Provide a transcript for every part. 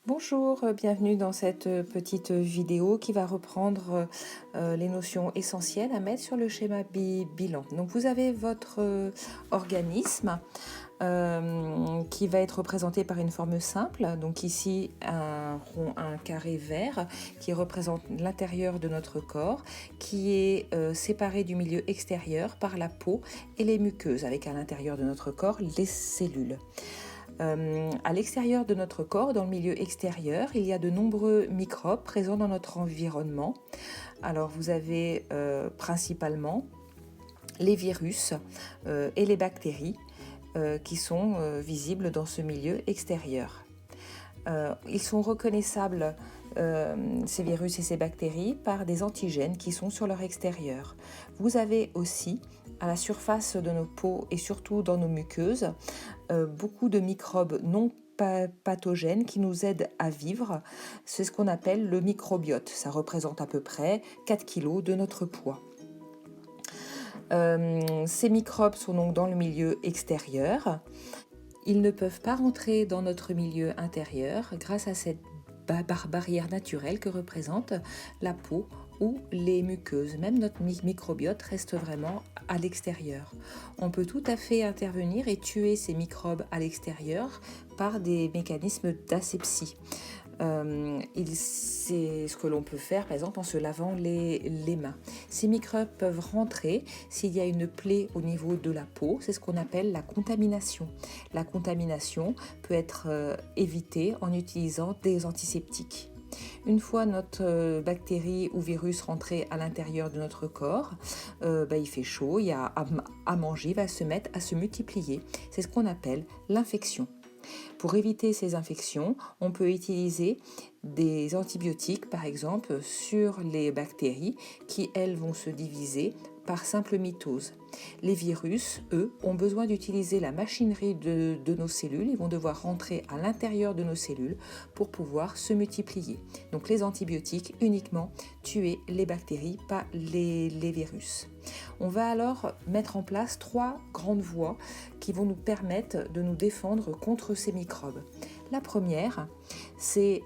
Bonjour, bienvenue dans cette petite vidéo qui va reprendre les notions essentielles à mettre sur le schéma bilan. Donc vous avez votre organisme qui va être représenté par une forme simple. Donc ici un rond, un carré vert qui représente l'intérieur de notre corps, qui est séparé du milieu extérieur par la peau et les muqueuses, avec à l'intérieur de notre corps les cellules. À l'extérieur de notre corps, dans le milieu extérieur, il y a de nombreux microbes présents dans notre environnement. Alors vous avez principalement les virus et les bactéries qui sont visibles dans ce milieu extérieur. Ils sont reconnaissables, ces virus et ces bactéries, par des antigènes qui sont sur leur extérieur. Vous avez aussi, à la surface de nos peaux et surtout dans nos muqueuses, beaucoup de microbes non pathogènes qui nous aident à vivre. C'est ce qu'on appelle le microbiote. Ça représente à peu près 4 kg de notre poids. Ces microbes sont donc dans le milieu extérieur. Ils ne peuvent pas rentrer dans notre milieu intérieur grâce à cette barrière naturelle que représente la peau ou les muqueuses. Même notre microbiote reste vraiment à l'extérieur. On peut tout à fait intervenir et tuer ces microbes à l'extérieur par des mécanismes d'asepsie. C'est ce que l'on peut faire par exemple en se lavant les mains. Ces microbes peuvent rentrer s'il y a une plaie au niveau de la peau, c'est ce qu'on appelle la contamination. La contamination peut être évitée en utilisant des antiseptiques. Une fois notre bactérie ou virus rentré à l'intérieur de notre corps, il fait chaud, il y a à manger, il va se mettre à se multiplier. C'est ce qu'on appelle l'infection. Pour éviter ces infections, on peut utiliser des antibiotiques, par exemple, sur les bactéries qui, elles, vont se diviser par simple mitose. Les virus, eux, ont besoin d'utiliser la machinerie de nos cellules. Ils vont devoir rentrer à l'intérieur de nos cellules pour pouvoir se multiplier. Donc les antibiotiques uniquement tuer les bactéries, pas les virus. On va alors mettre en place 3 grandes voies qui vont nous permettre de nous défendre contre ces microbes. La première, c'est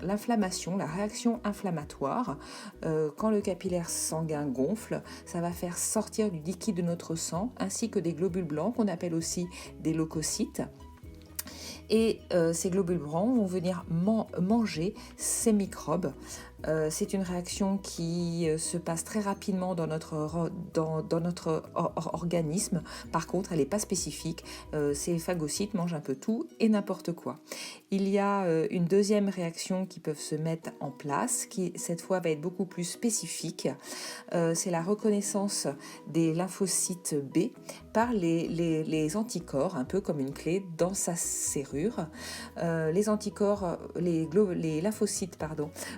l'inflammation, la réaction inflammatoire. Quand le capillaire sanguin gonfle, ça va faire sortir du liquide de notre sang ainsi que des globules blancs qu'on appelle aussi des leucocytes. Et ces globules blancs vont venir manger ces microbes. C'est une réaction qui se passe très rapidement dans notre organisme. Par contre, elle n'est pas spécifique. Ces phagocytes mangent un peu tout et n'importe quoi. Il y a une deuxième réaction qui peut se mettre en place, qui cette fois va être beaucoup plus spécifique. C'est la reconnaissance des lymphocytes B par les anticorps, un peu comme une clé dans sa serrure. Les anticorps, les lymphocytes,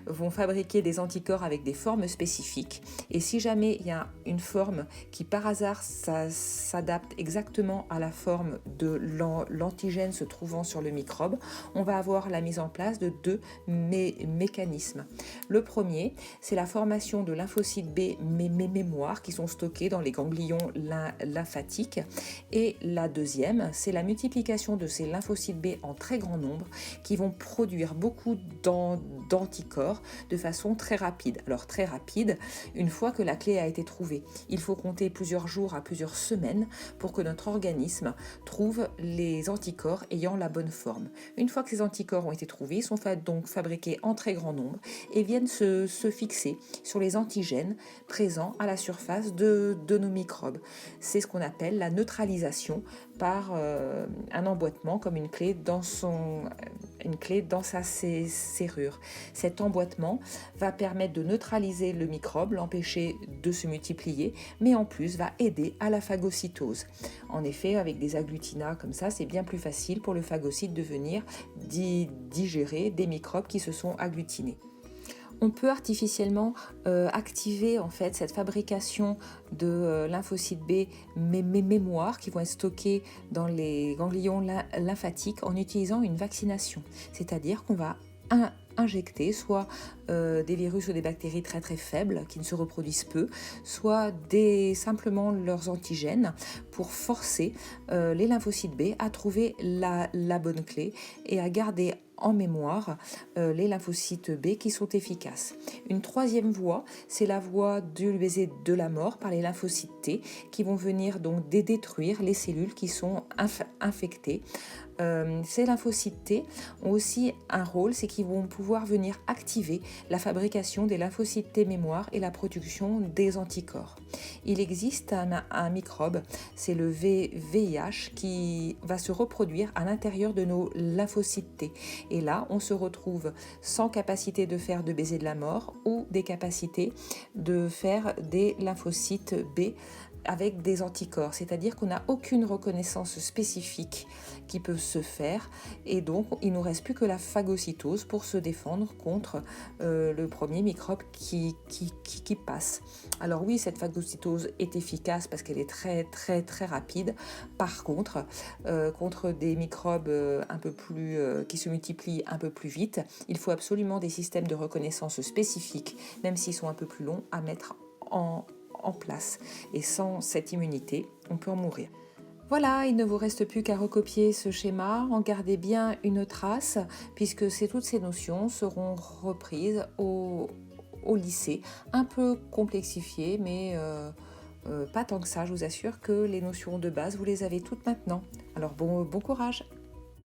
vont fabriquer des anticorps avec des formes spécifiques. Et si jamais il y a une forme qui par hasard s'adapte exactement à la forme de l'antigène se trouvant sur le microbe, on va avoir la mise en place de 2 mécanismes. Le premier, c'est la formation de lymphocytes B mémoire qui sont stockés dans les ganglions lymphatiques. Et la deuxième, c'est la multiplication de ces lymphocytes B en très grand nombre qui vont produire beaucoup d'anticorps de façon très rapide. Alors très rapide, une fois que la clé a été trouvée. Il faut compter plusieurs jours à plusieurs semaines pour que notre organisme trouve les anticorps ayant la bonne forme. Une fois que ces anticorps ont été trouvés, ils sont donc fabriqués en très grand nombre et viennent se fixer sur les antigènes présents à la surface de nos microbes. C'est ce qu'on appelle la neutralisation par un emboîtement comme une clé dans sa serrure. Cet emboîtement va permettre de neutraliser le microbe, l'empêcher de se multiplier, mais en plus va aider à la phagocytose. En effet, avec des agglutinats comme ça, c'est bien plus facile pour le phagocyte de venir digérer des microbes qui se sont agglutinés. On peut artificiellement activer en fait cette fabrication de lymphocytes B mémoire qui vont être stockés dans les ganglions lymphatiques en utilisant une vaccination. C'est-à-dire qu'on va injecter soit des virus ou des bactéries très très faibles qui ne se reproduisent peu, soit simplement leurs antigènes pour forcer les lymphocytes B à trouver la bonne clé et à garder en mémoire les lymphocytes B qui sont efficaces. Une troisième voie, c'est la voie du baiser de la mort par les lymphocytes T qui vont venir donc détruire les cellules qui sont infectées. Ces lymphocytes T ont aussi un rôle, c'est qu'ils vont pouvoir venir activer la fabrication des lymphocytes T mémoire et la production des anticorps. Il existe un microbe, c'est le VIH, qui va se reproduire à l'intérieur de nos lymphocytes T. Et là, on se retrouve sans capacité de faire de baiser de la mort ou des capacités de faire des lymphocytes B avec des anticorps, c'est-à-dire qu'on n'a aucune reconnaissance spécifique qui peut se faire et donc il ne nous reste plus que la phagocytose pour se défendre contre le premier microbe qui passe. Alors oui, cette phagocytose est efficace parce qu'elle est très rapide. Par contre, contre des microbes un peu plus qui se multiplient un peu plus vite, il faut absolument des systèmes de reconnaissance spécifiques, même s'ils sont un peu plus longs, à mettre en place. Et sans cette immunité, on peut en mourir. Voilà, il ne vous reste plus qu'à recopier ce schéma, en garder bien une trace, puisque toutes ces notions seront reprises au lycée, un peu complexifiées, mais pas tant que ça. Je vous assure que les notions de base, vous les avez toutes maintenant. Alors bon courage!